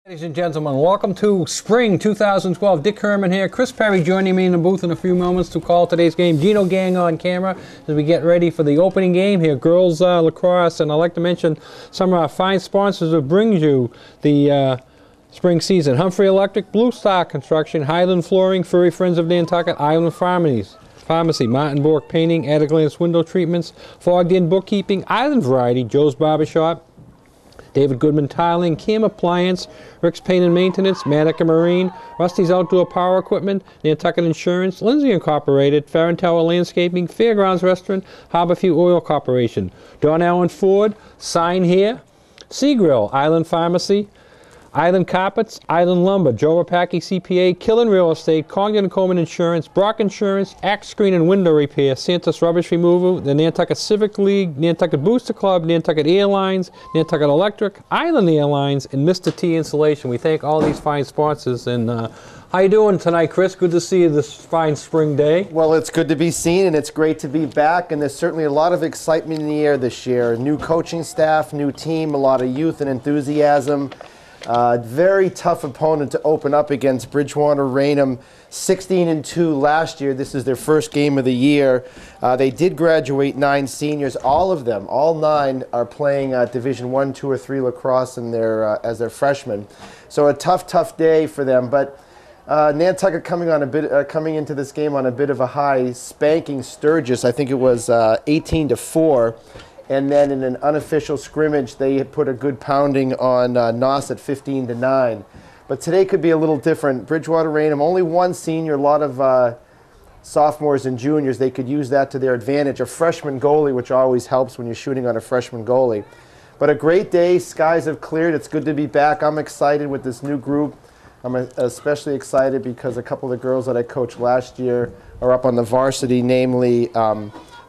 Ladies and gentlemen, welcome to Spring 2012. Dick Herman here. Chris Perry joining me in the booth in a few moments to call today's game. Gino Gang on camera as we get ready for the opening game here, girls lacrosse. And I'd like to mention some of our fine sponsors that brings you the spring season. Humphrey Electric, Blue Star Construction, Highland Flooring, Furry Friends of Nantucket, Island Pharmacy, Martin Bork Painting, Atlantis Window Treatments, Fogged In Bookkeeping, Island Variety, Joe's Barbershop, David Goodman Tiling, Cam Appliance, Rick's Paint and Maintenance, Manica Marine, Rusty's Outdoor Power Equipment, Nantucket Insurance, Lindsay Incorporated, Farron Tower Landscaping, Fairgrounds Restaurant, Harborview Oil Corporation, Don Allen Ford, Sign Here, Sea Grill, Island Pharmacy, Island Carpets, Island Lumber, Joe Rapaki CPA, Killen Real Estate, Congdon & Coleman Insurance, Brock Insurance, Axe Screen and Window Repair, Santos Rubbish Removal, the Nantucket Civic League, Nantucket Booster Club, Nantucket Airlines, Nantucket Electric, Island Airlines, and Mr. T Insulation. We thank all these fine sponsors. And how you doing tonight, Chris? Good to see you this fine spring day. Well, it's good to be seen, and it's great to be back, and there's certainly a lot of excitement in the air this year. New coaching staff, new team, a lot of youth and enthusiasm. Very tough opponent to open up against. Bridgewater-Raynham, 16-2 last year. This is their first game of the year. They did graduate 9 seniors. All of them, all 9, are playing Division 1, 2, or 3 lacrosse in their, as their freshmen. So a tough day for them. But Nantucket coming into this game on a bit of a high, spanking Sturgis. I think it was 18-4. And then in an unofficial scrimmage, they put a good pounding on Noss at 15-9. But today could be a little different. Bridgewater-Raynham, only 1 senior, a lot of sophomores and juniors. They could use that to their advantage. A freshman goalie, which always helps when you're shooting on a freshman goalie. But a great day. Skies have cleared. It's good to be back. I'm excited with this new group. I'm especially excited because a couple of the girls that I coached last year are up on the varsity, namely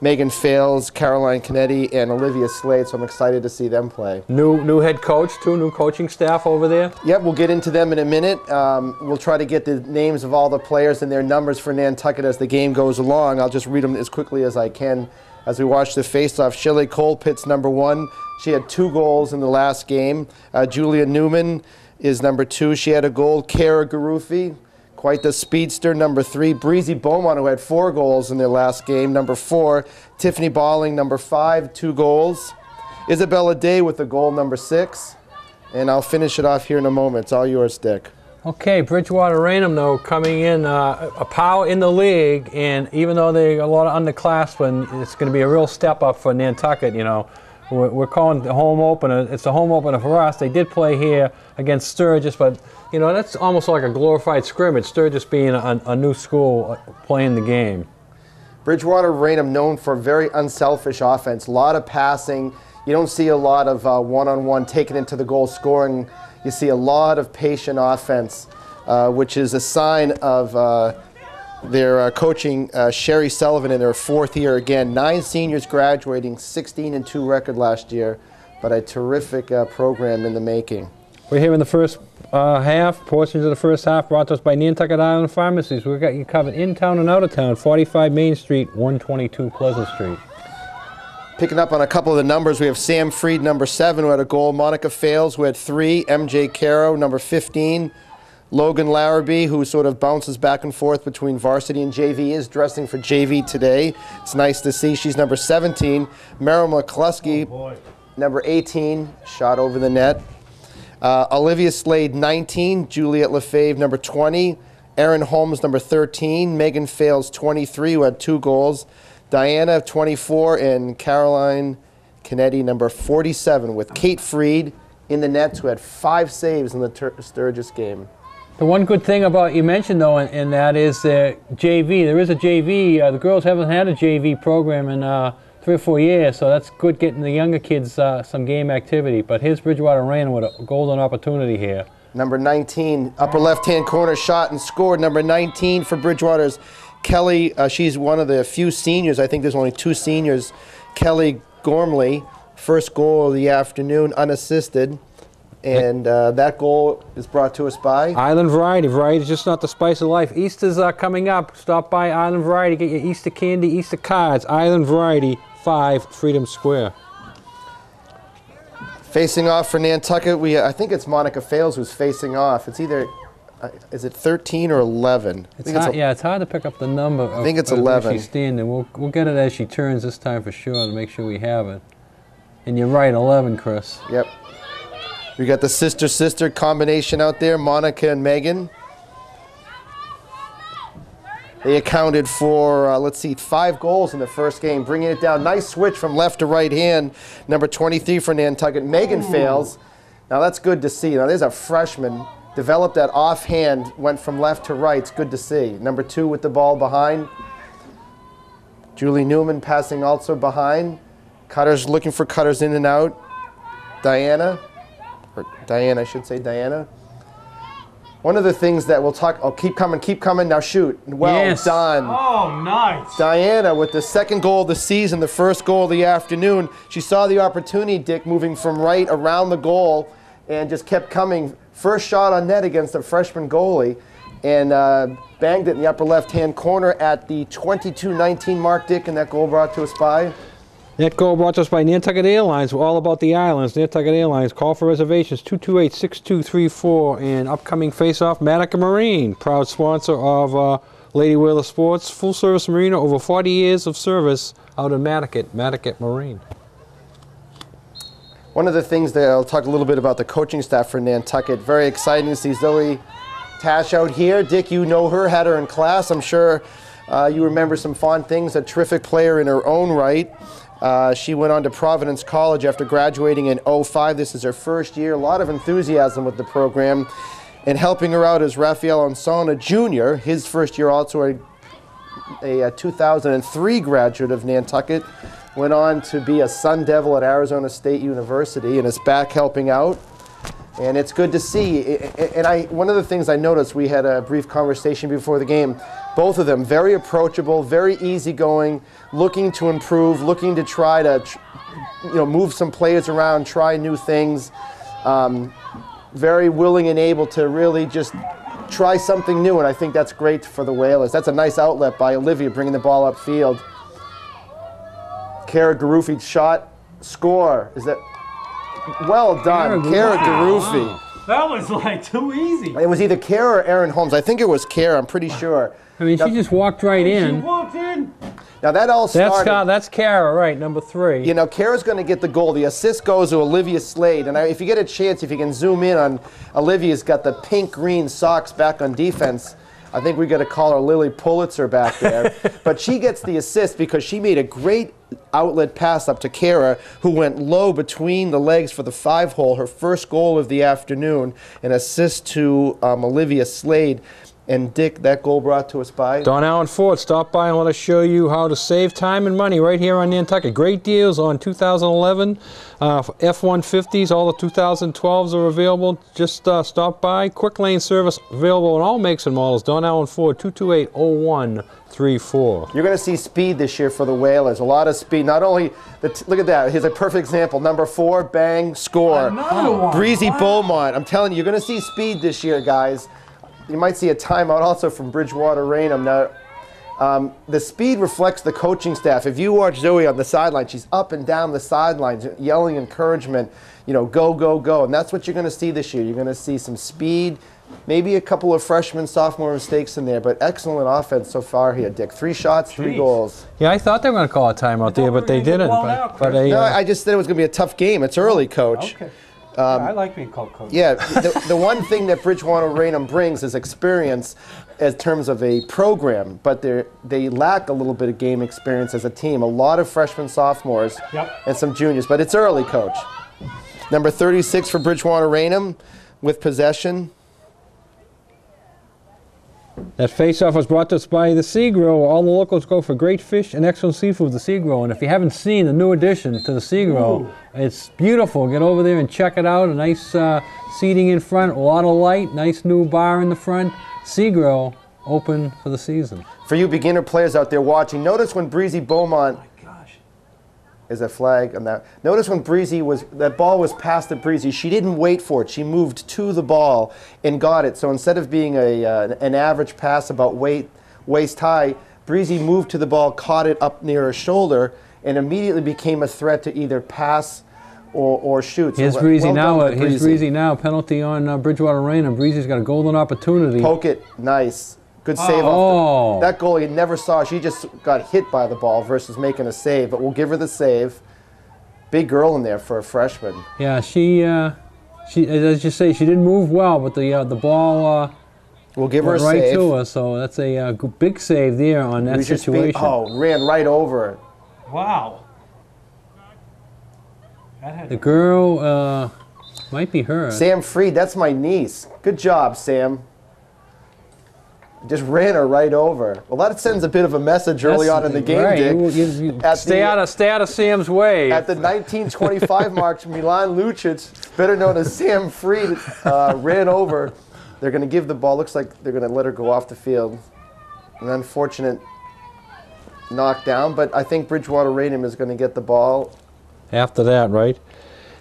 Megan Fales, Caroline Canetti, and Olivia Slade, so I'm excited to see them play. New head coach, 2 new coaching staff over there? Yep, we'll get into them in a minute. We'll try to get the names of all the players and their numbers for Nantucket as the game goes along. I'll just read them as quickly as I can as we watch the face-off. Shelley Colpitt's number 1. She had 2 goals in the last game. Julia Newman is number 2. She had a goal. Kara Garufi, quite the speedster, number 3. Breezy Beaumont, who had 4 goals in their last game, number 4. Tiffany Balling, number 5, 2 goals. Isabella Day with the goal, number 6. And I'll finish it off here in a moment. It's all yours, Dick. Okay, Bridgewater-Raynham, though, coming in a power in the league, and even though they're a lot of underclassmen, it's going to be a real step up for Nantucket, you know. We're calling the home opener. It's a home opener for us. They did play here against Sturgis, but you know that's almost like a glorified scrimmage. Sturgis being a new school playing the game. Bridgewater-Raynham known for very unselfish offense. A lot of passing. You don't see a lot of one-on-one taking into the goal scoring. You see a lot of patient offense, which is a sign of their coaching Sherry Sullivan in their 4th year again. 9 seniors graduating, 16-2 record last year, but a terrific program in the making. We're here in the first half, portions of the first half brought to us by Nantucket Island Pharmacies. We've got you covered in town and out of town, 45 Main Street, 122 Pleasant Street. Picking up on a couple of the numbers, we have Sam Freed, number 7, who had a goal. Monica Fales, who had 3. MJ Caro, number 15. Logan Larrabee, who sort of bounces back and forth between varsity and JV, is dressing for JV today. It's nice to see. She's number 17. Meryl McCluskey, number 18, shot over the net. Olivia Slade, 19. Juliet Lefebvre, number 20. Erin Holmes, number 13. Megan Fales, 23, who had 2 goals. Diana, 24, and Caroline Canetti, number 47, with Kate Freed in the nets, who had 5 saves in the Sturgis game. The one good thing about you mentioned though, in that is JV. There is a JV. The girls haven't had a JV program in 3 or 4 years, so that's good getting the younger kids some game activity. But here's Bridgewater-Raynham with a golden opportunity here. Number 19, upper left-hand corner, shot and scored. Number 19 for Bridgewater's Kelly. She's one of the few seniors. I think there's only 2 seniors. Kelly Gormley, first goal of the afternoon, unassisted. And that goal is brought to us by Island Variety. Variety is just not the spice of life. Easter's coming up. Stop by Island Variety. Get your Easter candy, Easter cards. Island Variety, 5 Freedom Square. Facing off for Nantucket, I think it's Monica Fales who's facing off. It's either, is it 13 or 11? Yeah, it's hard to pick up the number. I think it's 11. She's standing. We'll get it as she turns this time for sure to make sure we have it. And you're right, 11, Chris. Yep. We got the sister-sister combination out there, Monica and Megan. They accounted for, let's see, 5 goals in the first game, bringing it down. Nice switch from left to right hand. Number 23 for Nantucket, Megan Fales. Now that's good to see. Now there's a freshman, developed that offhand, went from left to right. It's good to see. Number 2 with the ball behind. Julie Newman passing also behind. Cutters looking for cutters in and out. Diana, I should say Diana. One of the things that we'll talk, oh, keep coming, now shoot. Well done. Oh, nice. Diana with the 2nd goal of the season, the 1st goal of the afternoon. She saw the opportunity, Dick, moving from right around the goal and just kept coming. First shot on net against a freshman goalie and banged it in the upper left-hand corner at the 22-19 mark, Dick, and that goal brought to us by? That goal brought to us by Nantucket Airlines. We're all about the islands. Nantucket Airlines. Call for reservations 228-6234. And upcoming face-off, Matica Marine, proud sponsor of Lady Whaler Sports. Full-service marina, over 40 years of service out in Matica Marine. One of the things that I'll talk a little bit about the coaching staff for Nantucket. Very exciting to see Zoe Tash out here. Dick, you know her, had her in class. I'm sure you remember some fond things. A terrific player in her own right. She went on to Providence College after graduating in '05. This is her first year. A lot of enthusiasm with the program. And helping her out is Rafael Onsona Jr., his first year, also a 2003 graduate of Nantucket. Went on to be a Sun Devil at Arizona State University and is back helping out. And it's good to see. And one of the things I noticed, we had a brief conversation before the game, both of them very approachable, very easygoing, looking to improve, looking to try to move some players around, try new things. Very willing and able to really just try something new, and I think that's great for the Whalers. That's a nice outlet by Olivia, bringing the ball upfield. Kara Garufi shot, score. Is that well done, Kara Garufi? Wow. That was like too easy. It was either Kara or Erin Holmes. I think it was Kara. I'm pretty sure. I mean, she just walked right in. She walked in. Now that all started. That's Kara, right? Number 3. You know, Kara's going to get the goal. The assist goes to Olivia Slade, and if you get a chance, if you can zoom in on Olivia's got the pink-green socks back on defense. I think we got to call her Lily Pulitzer back there. But she gets the assist because she made a great outlet pass up to Kara, who went low between the legs for the 5-hole, her first goal of the afternoon, an assist to Olivia Slade. And Dick, that goal brought to us by? Don Allen Ford, stop by and let us show you how to save time and money right here on Nantucket. Great deals on 2011 F-150s. All the 2012s are available. Just stop by. Quick lane service available in all makes and models. Don Allen Ford, 228-0134. You're going to see speed this year for the Whalers. A lot of speed. Not only, look at that. Here's a perfect example. Number 4, bang, score. Another one. Breezy Beaumont. I'm telling you, you're going to see speed this year, guys. You might see a timeout also from Bridgewater Raynham. Now, the speed reflects the coaching staff. If you watch Zoe on the sideline, she's up and down the sidelines, yelling encouragement, go, go, go. And that's what you're going to see this year. You're going to see some speed, maybe a couple of freshman, sophomore mistakes in there, but excellent offense so far here, Dick. 3 shots, 3 goals. Yeah, I thought they were going to call a timeout there, but they didn't. No, I just said it was going to be a tough game. It's early, Coach. Okay. I like being called coach. Yeah, the one thing that Bridgewater Raynham brings is experience in terms of a program, but they lack a little bit of game experience as a team. A lot of freshmen, sophomores, and some juniors, but it's early, Coach. Number 36 for Bridgewater Raynham with possession. That face-off was brought to us by the Sea Grill. All the locals go for great fish and excellent seafood at the Sea Grill. And if you haven't seen the new addition to the Sea Grill, it's beautiful. Get over there and check it out. A nice seating in front, a lot of light, nice new bar in the front. Sea Grill, open for the season. For you beginner players out there watching, notice when Breezy Beaumont is a flag on that. Notice when that ball was passed to Breezy, she didn't wait for it. She moved to the ball and got it. So instead of being an average pass about waist high, Breezy moved to the ball, caught it up near her shoulder, and immediately became a threat to either pass or shoots. Here's So Breezy well done now. with Here's Breezy now. Penalty on Bridgewater Raynham. Breezy's got a golden opportunity. Poke it. Nice. Good save. Oh. That goalie never saw. She just got hit by the ball versus making a save. But we'll give her the save. Big girl in there for a freshman. Yeah, she as you say, she didn't move well, but the ball we'll give her a went right save. to her. So that's a big save there on that situation. Ran right over. Wow. The girl might be her. Sam Freed, that's my niece. Good job, Sam. Just ran her right over. Well, that sends a bit of a message early on in the game, right. Dick. Stay out of Sam's way. At the 1925 mark, Milan Lucic, better known as Sam Freed, ran over. They're going to give the ball. Looks like they're going to let her go off the field. An unfortunate knockdown, but I think Bridgewater Raynham is going to get the ball. After that, right?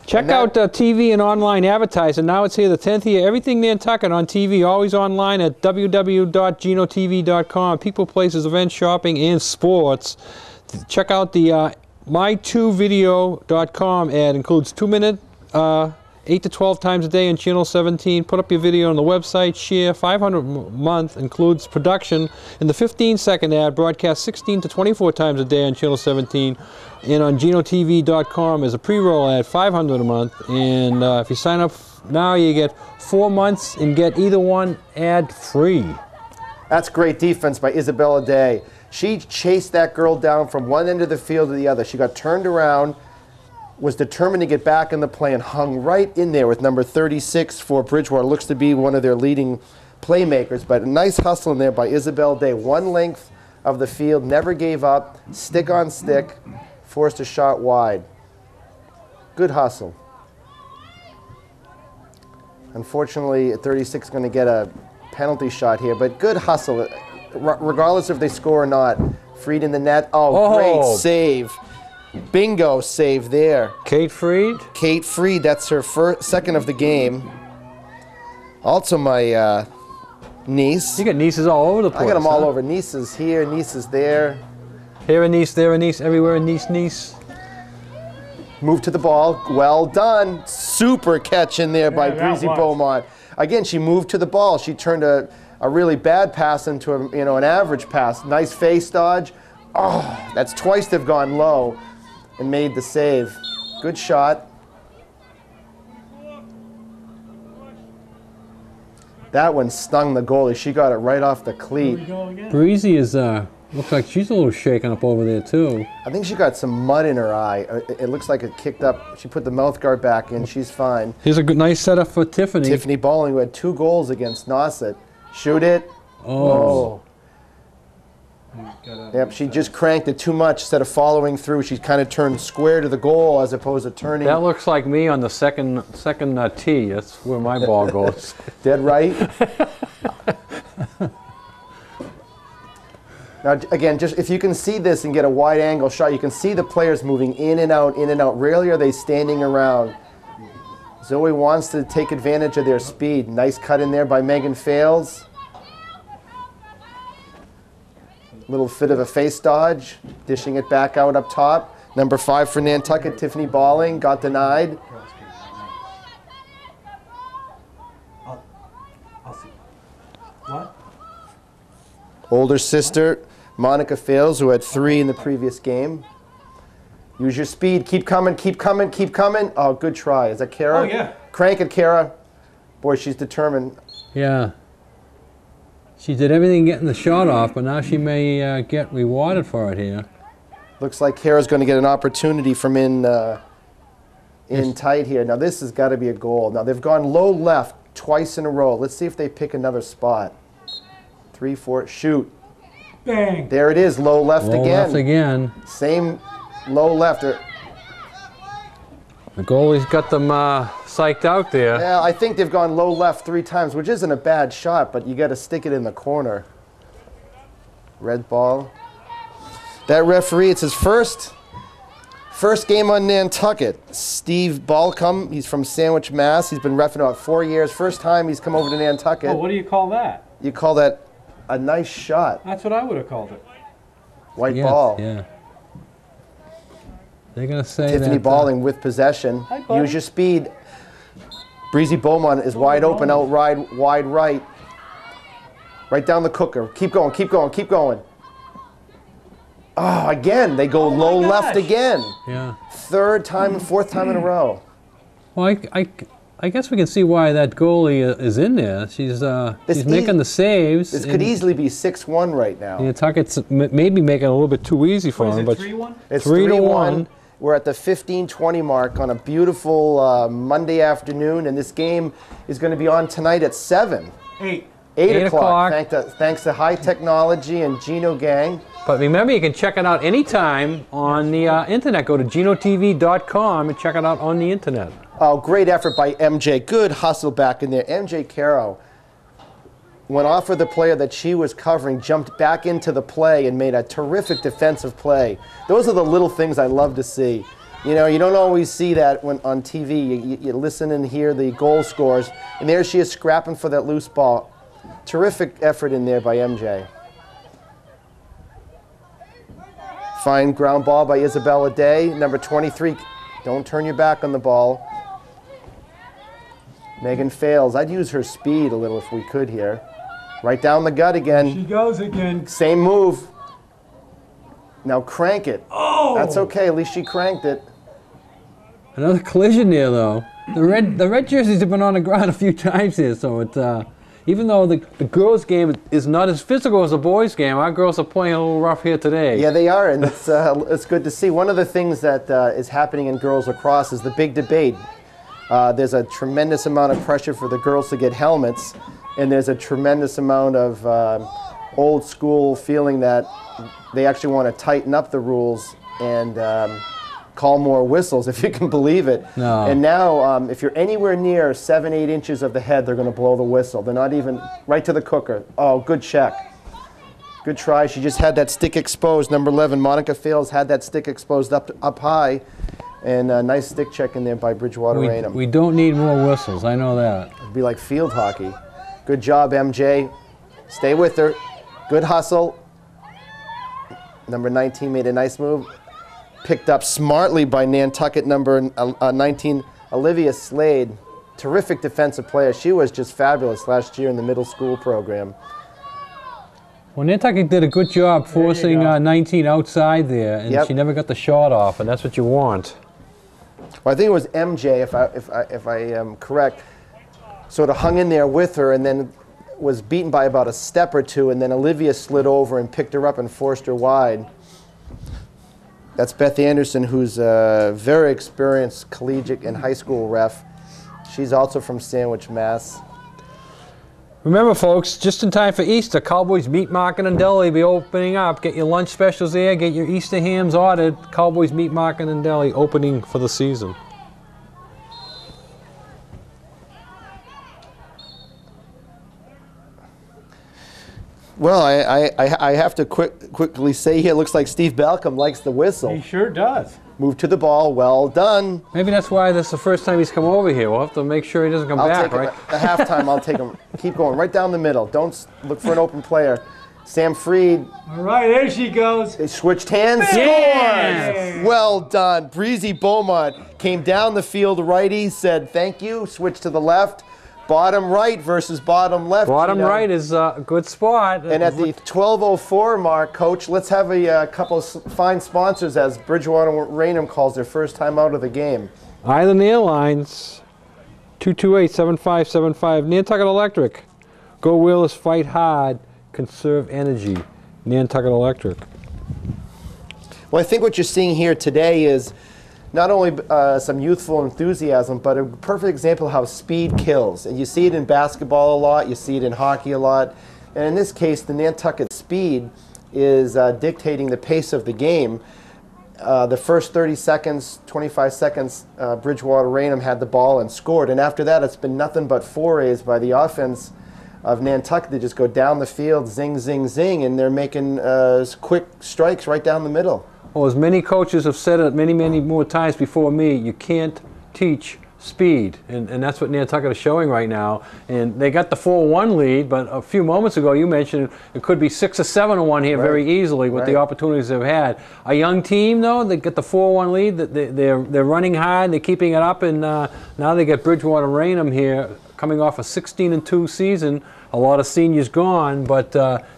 Check out TV and online advertising. Now it's here, the 10th year. Everything Nantucket on TV, always online at www.genotv.com. People, places, events, shopping, and sports. Check out the my2video.com ad. Includes 2-minute, 8 to 12 times a day on Channel 17. Put up your video on the website. Share. $500 a month. Includes production. And the 15-second ad broadcast 16 to 24 times a day on Channel 17. And on genotv.com is a pre-roll ad, $500 a month. And if you sign up now, you get 4 months and get either one ad-free. That's great defense by Isabella Day. She chased that girl down from one end of the field to the other. She got turned around, was determined to get back in the play, and hung right in there with number 36 for Bridgewater. Looks to be one of their leading playmakers, but a nice hustle in there by Isabella Day. One length of the field, never gave up, stick on stick, forced a shot wide. Good hustle. Unfortunately, 36 is going to get a penalty shot here, but good hustle. Regardless if they score or not. Freed in the net. Oh, great save. Bingo save there. Kate Freed? Kate Freed, that's her second of the game. Also my niece. You got nieces all over the place. I got them all over. Nieces here, nieces there. Here a niece, there a niece, everywhere a niece. Move to the ball. Well done. Super catch in there by Breezy Beaumont. Again, she moved to the ball. She turned a really bad pass into an average pass. Nice face dodge. Oh, that's twice they've gone low and made the save. Good shot. That one stung the goalie. She got it right off the cleat. Breezy is looks like she's a little shaken up over there too. I think she got some mud in her eye. It looks like it kicked up. She put the mouth guard back in. She's fine. Here's a good, nice setup for Tiffany. Tiffany Balling, who had 2 goals against Nauset. Shoot it. Oh. Yep, she just cranked it too much instead of following through. She kind of turned square to the goal as opposed to turning. That looks like me on the second tee. That's where my ball goes. Dead right. Now, again, just if you can see this and get a wide angle shot, you can see the players moving in and out, in and out. Rarely are they standing around. Zoe wants to take advantage of their speed. Nice cut in there by Megan Fales. Little fit of a face dodge, dishing it back out up top. Number 5 for Nantucket, Tiffany Balling, got denied. I'll see. What? Older sister, Monica Fales, who had 3 in the previous game. Use your speed. Keep coming, keep coming, keep coming. Oh, good try. Is that Kara? Oh, yeah. Crank it, Kara. Boy, she's determined. Yeah. She did everything getting the shot off, but now she may get rewarded for it here. Looks like Kara's going to get an opportunity from in tight here. Now, this has got to be a goal. Now, they've gone low left twice in a row. Let's see if they pick another spot. 3, 4, shoot. Bang. There it is, low left Low again. left again. Same low left. The goalie's got them psyched out there. Yeah, I think they've gone low left 3 times, which isn't a bad shot, but you got to stick it in the corner. Red ball. That referee, it's his first game on Nantucket. Steve Balcom, he's from Sandwich, Mass. He's been reffing about 4 years. First time he's come over to Nantucket. Oh, what do you call that? You call that a nice shot. That's what I would have called it. White ball. Yeah. They're going to say Tiffany that, Balling with possession. Hi, buddy. Use your speed. Breezy Beaumont is wide open, out wide right. Right down the cooker. Keep going, keep going, keep going. Oh, again, they go low left again. Yeah. Third time and fourth time in a row. Well, I guess we can see why that goalie is in there. She's making the saves. This could easily be 6-1 right now. Nantucket's maybe making it a little bit too easy for him. Is But it 3-1? It's 3-1. We're at the 15:20 mark on a beautiful Monday afternoon, and this game is going to be on tonight at 7. 8. 8 o'clock. Thanks to high technology and Gino Gang. But remember, you can check it out anytime on the internet. Go to genotv.com and check it out on the internet. Oh, great effort by MJ. Good hustle back in there. MJ Caro, when off of the player that she was covering, jumped back into the play and made a terrific defensive play. Those are the little things I love to see. You know, you don't always see that when on TV. You listen and hear the goal scores, and there she is scrapping for that loose ball. Terrific effort in there by MJ. Fine ground ball by Isabella Day, number 23. Don't turn your back on the ball. Megan fails. I'd use her speed a little if we could here. Right down the gut again. She goes again. Same move. Now crank it. Oh! That's okay. At least she cranked it. Another collision there, though. The red jerseys have been on the ground a few times here, so it's even though the girls' game is not as physical as the boys' game, our girls are playing a little rough here today. Yeah, they are, and it's good to see. One of the things that is happening in girls lacrosse is the big debate. There's a tremendous amount of pressure for the girls to get helmets, and there's a tremendous amount of old school feeling that they actually want to tighten up the rules and call more whistles, if you can believe it. No. And now, if you're anywhere near 7-8 inches of the head, they're going to blow the whistle. They're not even right to the cooker. Oh, good check. Good try. She just had that stick exposed. Number 11, Monica Fails, had that stick exposed up high. And a nice stick check in there by WstvGirlsLacrossBrigwaterRaynham1st. We don't need more whistles. I know that. It'd be like field hockey. Good job, MJ. Stay with her. Good hustle. Number 19 made a nice move. Picked up smartly by Nantucket number 19, Olivia Slade. Terrific defensive player. She was just fabulous last year in the middle school program. Well, Nantucket did a good job forcing 19 outside there, and she never got the shot off, and that's what you want. Well, I think it was MJ, if I am correct, sort of hung in there with her and then was beaten by about a step or two, and then Olivia slid over and picked her up and forced her wide. That's Beth Anderson, who's a very experienced collegiate and high school ref. She's also from Sandwich, Mass. Remember, folks, just in time for Easter, Cowboys Meat Market and Deli will be opening up. Get your lunch specials there. Get your Easter hams ordered. Cowboys Meat Market and Deli opening for the season. Well, I have to quickly say here, it looks like Steve Balcom likes the whistle. He sure does. Move to the ball, well done. Maybe that's why this is the first time he's come over here. We'll have to make sure he doesn't come back, right? At halftime, I'll take him. Keep going, right down the middle. Don't look for an open player. Sam Freed. All right, there she goes. They switched hands, scores! Well done. Breezy Beaumont came down the field, righty, said thank you, switched to the left. Bottom right versus bottom left. Bottom right is a good spot. And at the 12:04 mark, Coach, let's have a couple of fine sponsors as WstvGirlsLacrossBrigwaterRaynham1st calls their first time out of the game. Island Airlines, 228-7575. Nantucket Electric. Go Wheelers, fight hard, conserve energy. Nantucket Electric. Well, I think what you're seeing here today is not only some youthful enthusiasm, but a perfect example of how speed kills. And you see it in basketball a lot, you see it in hockey a lot. And in this case, the Nantucket speed is dictating the pace of the game. The first 30 seconds, 25 seconds, WstvGirlsLacrossBrigwaterRaynham had the ball and scored. And after that, it's been nothing but forays by the offense of Nantucket. They just go down the field, zing, zing, zing, and they're making quick strikes right down the middle. Well, as many coaches have said it many, many more times before me, you can't teach speed, and that's what Nantucket is showing right now. And they got the 4-1 lead, but a few moments ago you mentioned it could be 6 or 7-1 here very easily with the opportunities they've had. A young team though, they get the 4-1 lead. They're running hard, they're keeping it up, and now they get Bridgewater Raynham here coming off a 16-2 season. A lot of seniors gone, but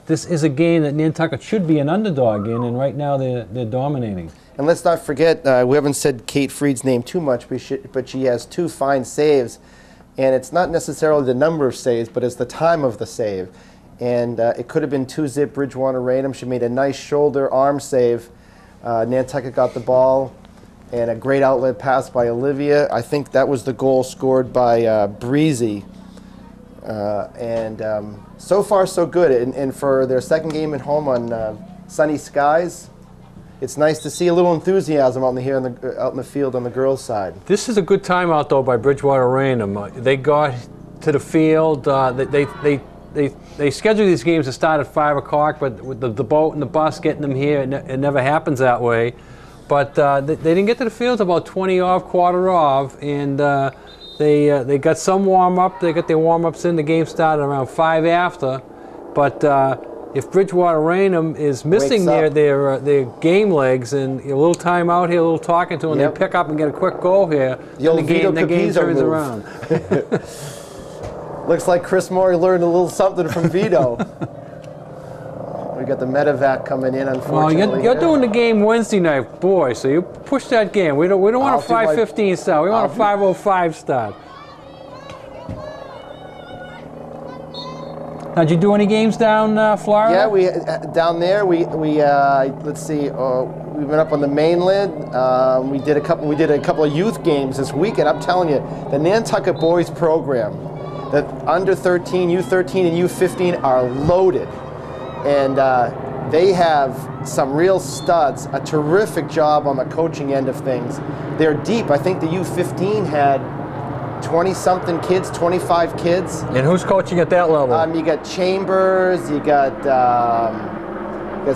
this is a game that Nantucket should be an underdog in, and right now they're dominating. And let's not forget, we haven't said Kate Freed's name too much, but she has 2 fine saves. And it's not necessarily the number of saves, but it's the time of the save. And it could have been 2-zip Bridgewater Raynham. She made a nice shoulder arm save. Nantucket got the ball, and a great outlet pass by Olivia. I think that was the goal scored by Breezy. So far, so good. And for their second game at home on sunny skies, it's nice to see a little enthusiasm out in the field on the girls' side. This is a good timeout though by Bridgewater Raynham. They got to the field. They schedule these games to start at 5 o'clock, but with the boat and the bus getting them here, it never happens that way. But they didn't get to the field about 20 off, quarter off, and they got some warm up. They got their warm ups in. The game started around 5 after, but. If Bridgewater Raynham is missing their game legs and a little time out here, a little talking to them, they pick up and get a quick goal here, the game turns around. Looks like Chris Morey learned a little something from Vito. We got the medevac coming in, unfortunately. Well, you're doing the game Wednesday night, boy, so you push that game. We don't want a 5:15 start. We want a 5:05 start. Now, did you do any games down Florida? Yeah, we down there. Let's see. We went up on the mainland. We did a couple of youth games this weekend. I'm telling you, the Nantucket boys program, the under 13, U13, and U15 are loaded, and they have some real studs. A terrific job on the coaching end of things. They're deep. I think the U15 had 20-something kids, 25 kids. And who's coaching at that level? You got Chambers, you got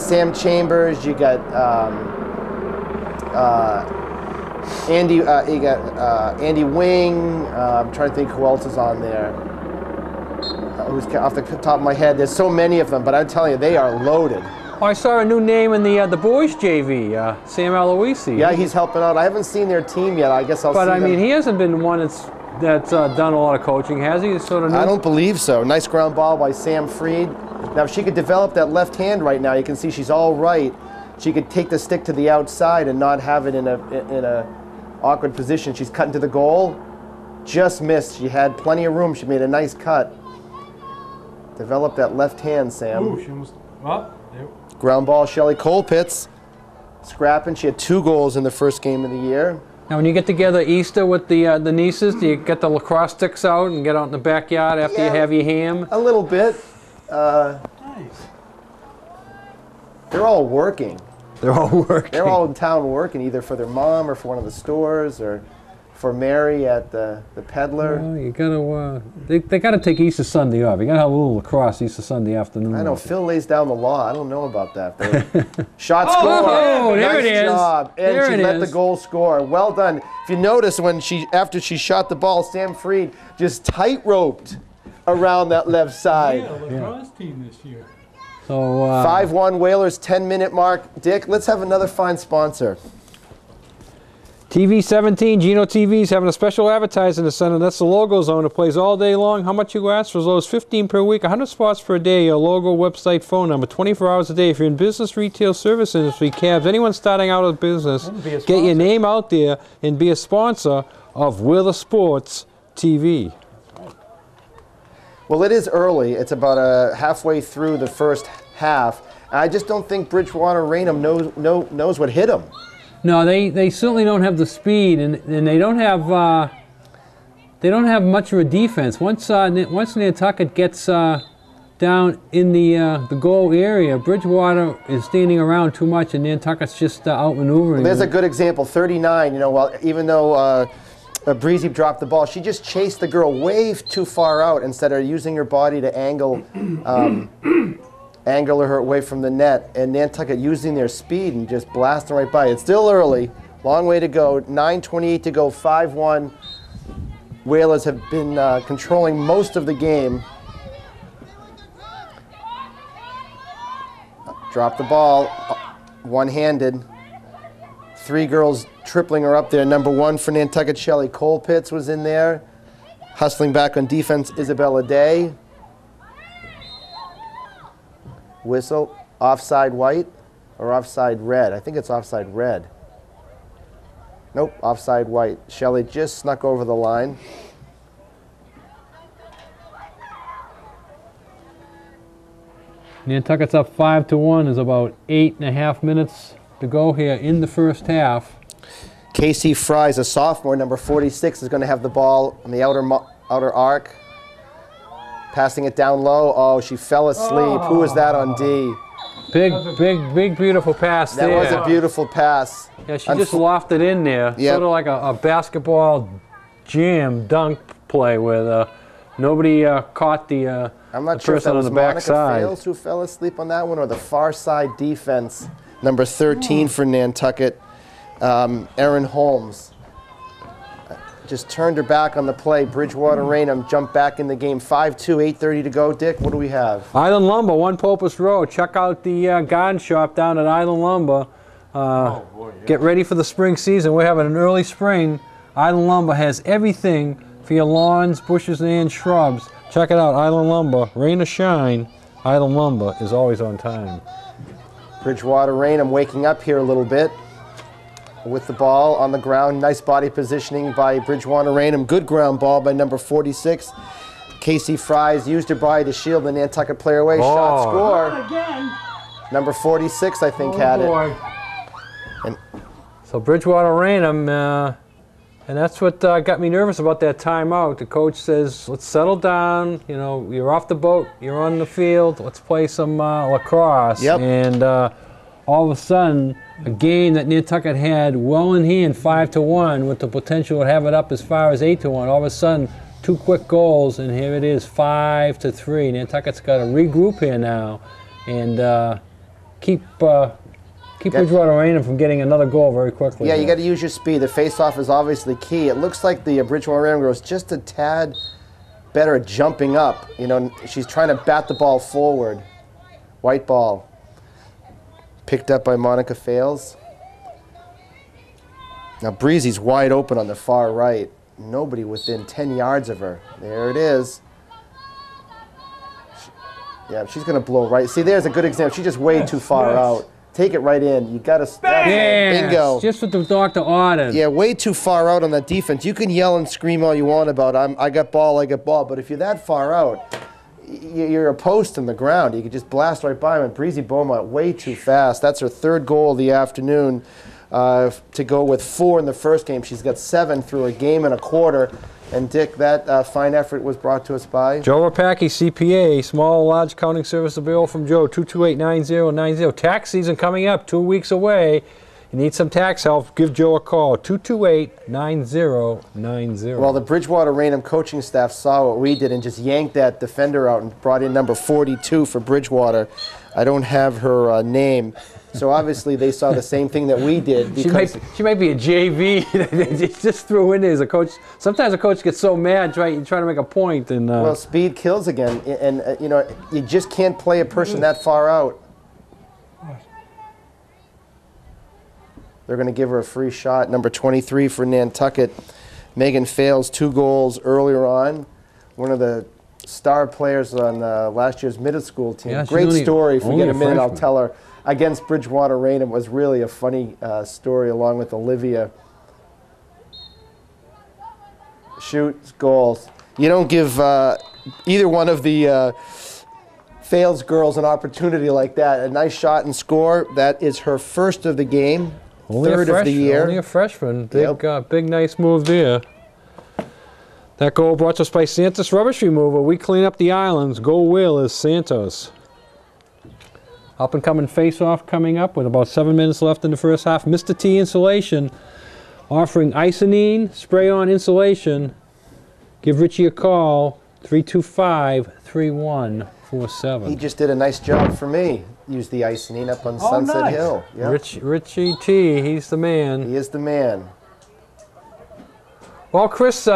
Sam Chambers, you got Andy, you got Andy Wing. I'm trying to think who else is on there. Who's off the top of my head? There's so many of them, but I'm telling you, they are loaded. Oh, I saw a new name in the boys JV, Sam Aloisi. Yeah, he's helping out. I haven't seen their team yet. I guess I'll see them. But I mean, he hasn't been one that's done a lot of coaching, has he? Sort of new? I don't believe so. Nice ground ball by Sam Freed. Now, if she could develop that left hand right now, you can see she's all right. She could take the stick to the outside and not have it in a awkward position. She's cutting to the goal. Just missed. She had plenty of room. She made a nice cut. Develop that left hand, Sam. Ooh, she almost. Well, there. Ground ball, Shelley Colpitts. Scrapping. She had 2 goals in the first game of the year. Now, when you get together Easter with the nieces, do you get the lacrosse sticks out and get out in the backyard after you have your ham? A little bit. Nice. They're all working. They're all working. They're all in town working, either for their mom or for one of the stores or for Mary at the peddler. Well, you gotta, they gotta take Easter Sunday off. You gotta have a little lacrosse Easter Sunday afternoon. I know, Phil lays down the law. I don't know about that. Shot score. Oh, there nice it is. job. And there she let the goal score. Well done. If you notice, after she shot the ball, Sam Freed just tight-roped around that left side. Yeah, lacrosse team this year. So 5-1 Whalers, 10-minute mark. Dick, let's have another fine sponsor. TV 17, Gino TV's having a special advertising center. That's the logo zone. It plays all day long. How much you ask? For as low as $15 per week, 100 spots per day. Your logo, website, phone number, 24 hours a day. If you're in business, retail, service industry, cabs, anyone starting out of business, get your name out there and be a sponsor of We're the Sports TV. Well, it is early. It's about halfway through the first half. I just don't think Bridgewater Raynham knows what hit them. No, they certainly don't have the speed, and they don't have much of a defense. Once Nantucket gets down in the goal area, Bridgewater is standing around too much, and Nantucket's just outmaneuvering. Well, there's a good example. 39. You know, well, even though Breezy dropped the ball, she just chased the girl way too far out instead of using her body to angle her away from the net, and Nantucket using their speed and just blasting right by. It's still early, long way to go, 9:28 to go, 5-1. Whalers have been controlling most of the game. Drop the ball, one-handed. 3 girls tripling her up there. Number 1 for Nantucket, Shelley Colpitts was in there. Hustling back on defense, Isabella Day. Whistle, offside white or offside red? I think it's offside red. Nope, offside white. Shelley just snuck over the line. Nantucket's up 5-1. There's about 8.5 minutes to go here in the first half. Casey Fry's a sophomore, number 46, is going to have the ball on the outer arc. Passing it down low. Oh, she fell asleep. Oh. Who was that on D? Big, beautiful pass there. That was a beautiful pass. Yeah, she just lofted in there. Yep. Sort of like a basketball jam dunk play where nobody caught the I'm not the sure if that person was on the Monica backside. Fales who fell asleep on that one, or the far side defense. Number 13 for Nantucket, Erin Holmes. Just turned her back on the play. Bridgewater Raynham jumped back in the game. 5-2, 8:30 to go. Dick, what do we have? Island Lumber, 1 Popus Road. Check out the garden shop down at Island Lumber. Get ready for the spring season. We're having an early spring. Island Lumber has everything for your lawns, bushes, and shrubs. Check it out, Island Lumber. Rain or shine, Island Lumber is always on time. Bridgewater Raynham waking up here a little bit with the ball on the ground. Nice body positioning by Bridgewater Raynham. Good ground ball by number 46. Casey Fries used her body to shield the Nantucket player away. Shot score. Again. Number 46, I think, had it. And so Bridgewater Raynham, and that's what got me nervous about that timeout. The coach says, let's settle down. You know, you're off the boat, you're on the field, let's play some lacrosse. Yep. And all of a sudden, a game that Nantucket had well in hand, 5-1, with the potential to have it up as far as 8-1. All of a sudden, 2 quick goals, and here it is, 5-3. Nantucket's got to regroup here now and keep Bridgewater Raynham from getting another goal very quickly. Yeah, you got to use your speed. The face-off is obviously key. It looks like the Bridgewater Raynham girl is just a tad better at jumping up. You know, she's trying to bat the ball forward. White ball. Picked up by Monica Fales. Now Breezy's wide open on the far right. Nobody within 10 yards of her. There it is. Yeah, she's going to blow right. See, there's a good example. She just way too far out. Take it right in. You got to. Bingo. Just what the doctor ordered. Yeah, way too far out on that defense. You can yell and scream all you want about I got ball, but if you're that far out, you're a post in the ground. You could just blast right by him. And Breezy Beaumont way too fast. That's her 3rd goal of the afternoon. To go with 4 in the first game. She's got 7 through a game and a quarter. And Dick, that fine effort was brought to us by Joe Rapacki, CPA, small large accounting service available from Joe, 228-9090. Tax season coming up, 2 weeks away. You need some tax help, give Joe a call, 228-9090. Well, the Bridgewater Raynham coaching staff saw what we did and just yanked that defender out and brought in number 42 for Bridgewater. I don't have her name. So obviously they saw the same thing that we did. Because she might be a JV. They just threw in there as a coach. Sometimes a coach gets so mad trying to make a point. And well, speed kills again. And you know, you just can't play a person that far out. They're going to give her a free shot. Number 23 for Nantucket. Megan Fales, 2 goals earlier on. One of the star players on last year's middle school team. Yeah, great story. If we get a minute, freshman. I'll tell her. Against Bridgewater Raynham was really a funny story, along with Olivia. Shoots, goals. You don't give either one of the Fales girls an opportunity like that. A nice shot and score. That is her 1st of the game. Only 3rd of the year. Only a freshman. Big nice move there. That goal brought to us by Santos Rubbish Removal. We clean up the islands. Go Whalers, Santos. Up and coming face-off coming up with about 7 minutes left in the first half. Mr. T Insulation offering Isonine spray-on insulation. Give Richie a call, 325-3147. He just did a nice job for me. Used the Isonine up on Sunset Hill. Yep. Richie T, he's the man. He is the man. Well, Chris,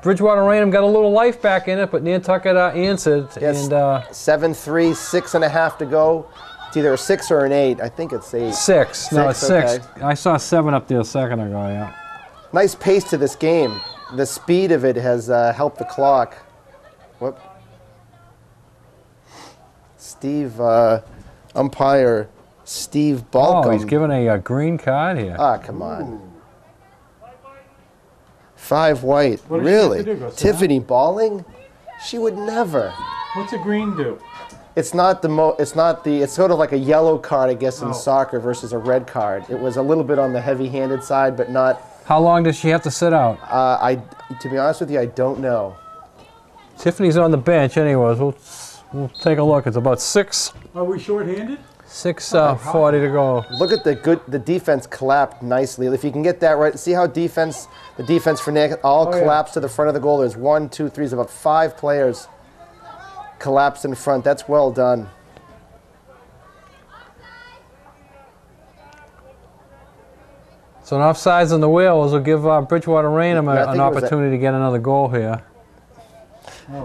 Bridgewater Raynham got a little life back in it, but Nantucket answered. Yes, And 7-3, 6.5 to go. It's either a 6 or an 8. I think it's 8. 6. No, it's 6. Okay. I saw 7 up there a second ago, yeah. Nice pace to this game. The speed of it has helped the clock. Whoop. Umpire Steve Balcom. Oh, he's giving a green card here. Ah, come on. 5 white. What does she have Really? to do, go sit Tiffany Balling? She would never. What's a green do? It's not it's sort of like a yellow card, I guess, in soccer versus a red card. It was a little bit on the heavy-handed side, but not. How long does she have to sit out? To be honest with you, I don't know. Tiffany's on the bench anyways. We'll take a look. It's about 6. Are we short-handed? 6:40 to go. Look at the defense collapsed nicely. If you can get that right, see how the defense for Nick all collapsed to the front of the goal. There's 1, 2, 3, there's about 5 players collapsed in front. That's well done. So an offsides on the wheels will give Bridgewater Raynham Yeah, I think an it was opportunity to get another goal here.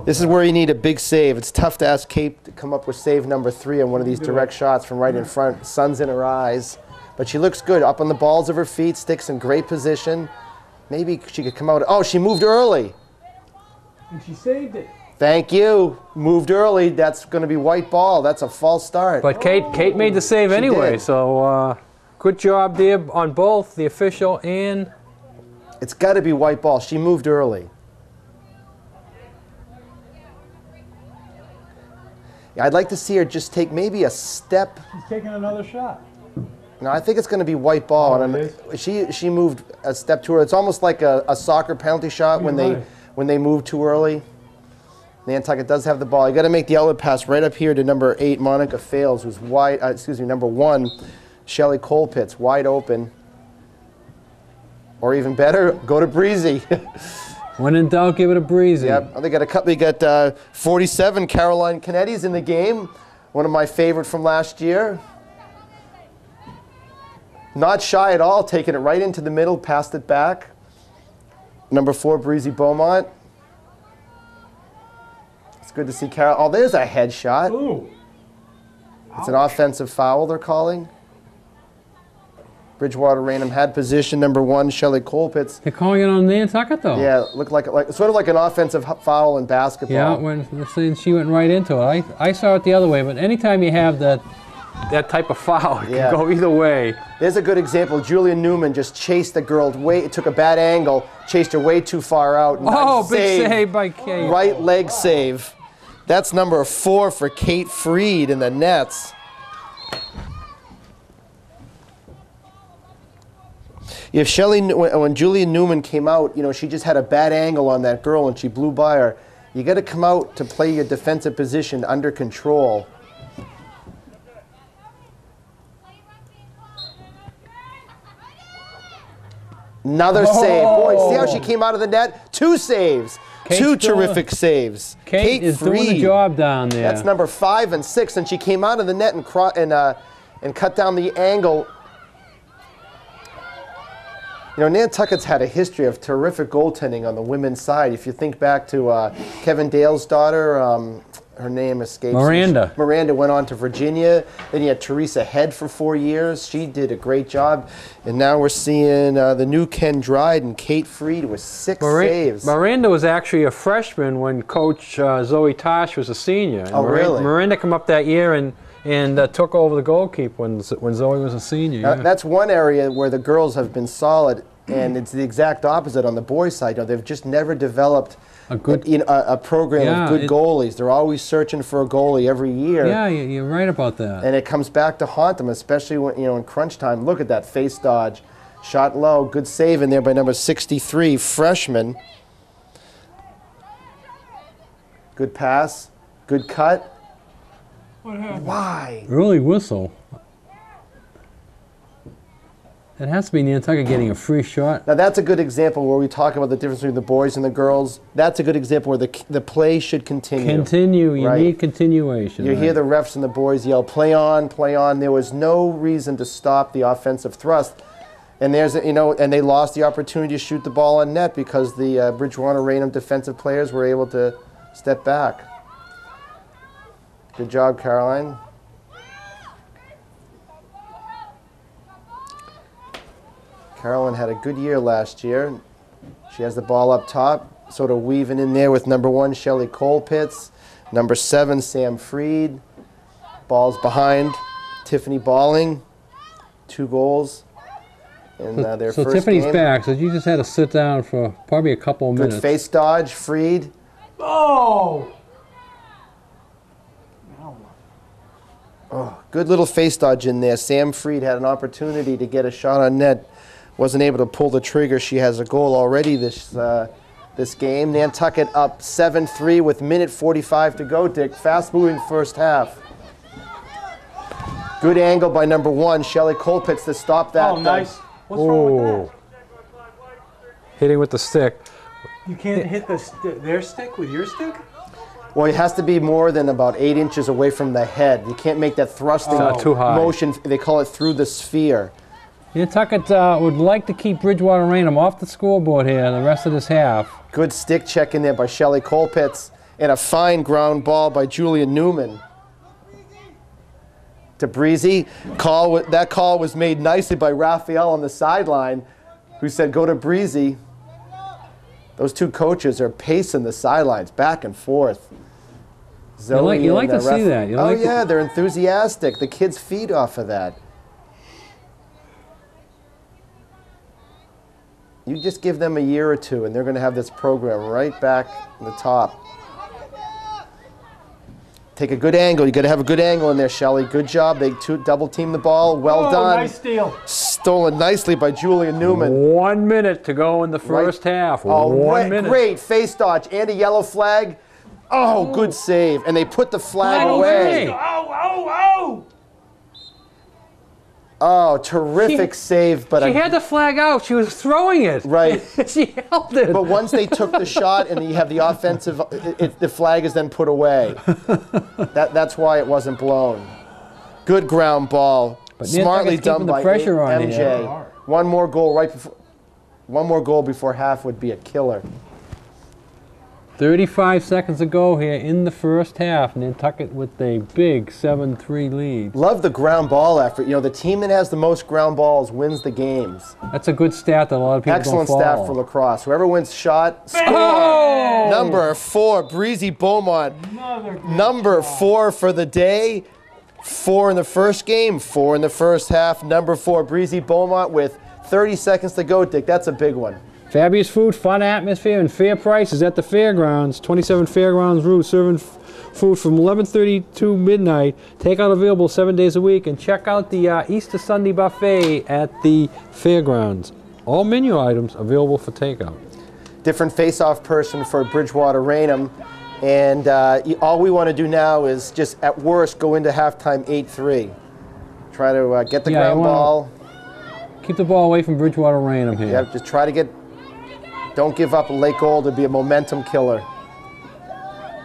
This is where you need a big save. It's tough to ask Kate to come up with save number 3 on one of these direct shots from right in front. Sun's in her eyes. But she looks good. Up on the balls of her feet, sticks in great position. Maybe she could come out. Oh, she moved early. And she saved it. Thank you. Moved early. That's going to be white ball. That's a false start. But Kate made the save She anyway, did. so good job there on both the official and... It's got to be white ball. She moved early. Yeah, I'd like to see her just take maybe a step. She's taking another shot. No, I think it's going to be white ball. Oh, And it she moved a step to her. It's almost like a soccer penalty shot when they move too early. Nantucket does have the ball. You got to make the outlet pass right up here to number 8, Monica Fales, who's wide. Number 1, Shelley Colpitts, wide open. Or even better, go to Breezy. When in doubt, give it a breezy. Yep. They got a couple. They got 47 Caroline Canetti's in the game. One of my favorite from last year. Not shy at all, taking it right into the middle, passed it back. Number 4, Breezy Beaumont. It's good to see Carol. Oh, there's a headshot. Ooh. It's an offensive foul they're calling. Bridgewater Raynham had position. Number 1, Shelley Colpitts. They're calling it on Nantucket though. Yeah, looked like sort of like an offensive foul in basketball. Yeah, when they're saying she went right into it. I saw it the other way, but anytime you have that type of foul, it can go either way. There's a good example. Julia Newman just chased the girl took a bad angle, chased her way too far out. Oh, big save by Kate. Right leg save. That's number 4 for Kate Freed in the nets. If when Julia Newman came out, she just had a bad angle on that girl and she blew by her. You got to come out to play your defensive position under control. Another save. Boy, see how she came out of the net? 2 saves. Kate's 2 terrific saves. Kate is Freed. doing the job down there. That's number 5 and 6, and she came out of the net and cut down the angle. Nantucket's had a history of terrific goaltending on the women's side. If you think back to Kevin Dale's daughter, her name escapes me. Miranda. Miranda went on to Virginia. Then you had Teresa Head for 4 years. She did a great job. And now we're seeing the new Ken Dryden, Kate Freed with 6 saves. Miranda was actually a freshman when Coach Zoe Tosh was a senior. And really? Miranda came up that year and took over the goalkeeper when Zoe was a senior. Now, that's one area where the girls have been solid, and it's the exact opposite on the boys' side. They've just never developed a program of good goalies. They're always searching for a goalie every year. Yeah, you're right about that. And it comes back to haunt them, especially when in crunch time. Look at that face dodge, shot low, good save in there by number 63, freshman. Good pass, good cut. What happened? Why? Early whistle. It has to be Nantucket getting a free shot. Now that's a good example where we talk about the difference between the boys and the girls. That's a good example where the play should continue. You need continuation. You hear the refs and the boys yell, play on, play on. There was no reason to stop the offensive thrust. And there's, and they lost the opportunity to shoot the ball on net because the Bridgewater-Raynham defensive players were able to step back. Good job, Caroline. Caroline had a good year last year. She has the ball up top, sort of weaving in there with number 1, Shelley Colpitts, number 7, Sam Freed. Ball's behind Tiffany Balling, 2 goals in their so first Tiffany's game. back, so you just had to sit down for probably a couple of minutes. Good face dodge, Freed. Oh! Oh, good little face dodge in there. Sam Freed had an opportunity to get a shot on net. Wasn't able to pull the trigger. She has a goal already this game. Nantucket up 7-3 with minute 45 to go, Dick. Fast-moving first half. Good angle by number 1, Shelley Colpitts, to stop that. Oh, nice. What's wrong with that? Hitting with the stick. You can't hit their stick with your stick? Well, it has to be more than about 8 inches away from the head. You can't make that thrusting too high. motion. They call it through the sphere. Nantucket would like to keep Bridgewater-Raynham off the scoreboard here the rest of this half. Good stick check in there by Shelley Colpitts, and a fine ground ball by Julia Newman. To Breezy. That call was made nicely by Raphael on the sideline, who said, go to Breezy. Those 2 coaches are pacing the sidelines back and forth. Zoe you like and, to see that. You like yeah, they're enthusiastic. The kids feed off of that. You just give them a year or 2, and they're going to have this program right back in the top. Take a good angle. You got to have a good angle in there, Shelley. Good job. They double team the ball. Well done. Nice steal. Stolen nicely by Julia Newman. 1 minute to go in the first half. Oh, 1 minute. Great face dodge and a yellow flag. Oh, good save. And they put the flag away. Oh! Oh, terrific save. But She had the flag out. She was throwing it. Right. She held it. But once they took the shot and you have the offensive, the flag is then put away. That's why it wasn't blown. Good ground ball. But Smartly done by pressure on MJ. here. One more goal before half would be a killer. 35 seconds to go here in the first half. Nantucket with a big 7-3 lead. Love the ground ball effort. The team that has the most ground balls wins the games. That's a good stat that a lot of people Excellent don't follow. stat for lacrosse. Whoever wins shot, score. Oh! Number 4, Breezy Beaumont. Number 4 for the day. 4 in the first game, 4 in the first half. Number 4, Breezy Beaumont with 30 seconds to go, Dick. That's a big one. Fabulous food, fun atmosphere, and fair prices at the fairgrounds. 27 Fairgrounds Route, serving food from 11:30 to midnight. Takeout available 7 days a week. And check out the Easter Sunday buffet at the fairgrounds. All menu items available for takeout. Different face-off person for Bridgewater-Raynham. And all we want to do now is just, at worst, go into halftime 8-3. Try to get the ground ball. Keep the ball away from Bridgewater-Raynham here. Yeah, just try to get... Don't give up a late goal to be a momentum killer.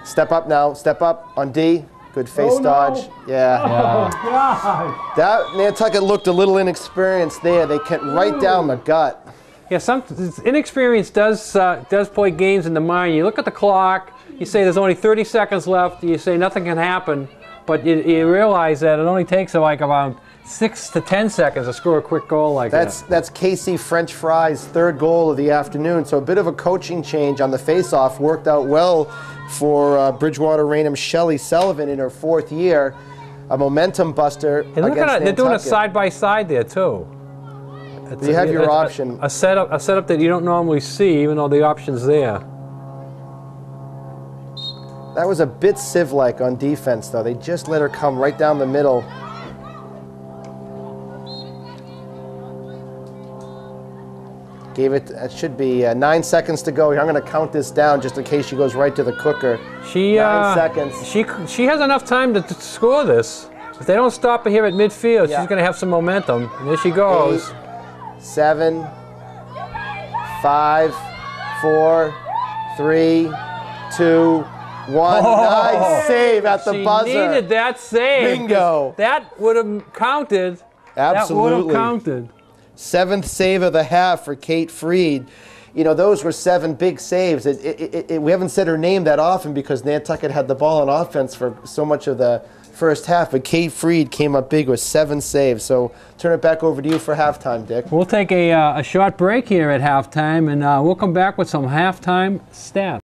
Step up now. Step up on D. Good face dodge. Yeah. Oh, God. That Nantucket looked a little inexperienced there. They kept right down the gut. Yeah, inexperience does play games in the mind. You look at the clock. You say there's only 30 seconds left. You say nothing can happen, but you realize that it only takes like around 6 to 10 seconds to score a quick goal like that. That's Casey French Fry's 3rd goal of the afternoon. So a bit of a coaching change on the face-off worked out well for Bridgewater-Raynham Shelley Sullivan in her 4th year. A momentum buster Hey, look against at it. They're doing a Nantucket. side-by-side there, too. You have your option. A setup that you don't normally see, even though the option's there. That was a bit Civ-like on defense, though. They just let her come right down the middle. It should be 9 seconds to go. I'm going to count this down just in case she goes right to the cooker. 9 seconds. She has enough time to score this. If they don't stop her here at midfield, Yeah. she's going to have some momentum. And there she goes. 8, 7, 5, 4, 3, 2, 1. Nice save at the buzzer. She needed that save. Bingo. That would have counted. Absolutely. That would have counted. 7th save of the half for Kate Freed. You know, those were 7 big saves. We haven't said her name that often because Nantucket had the ball on offense for so much of the first half, but Kate Freed came up big with 7 saves. So turn it back over to you for halftime, Dick. We'll take a short break here at halftime, and we'll come back with some halftime stats.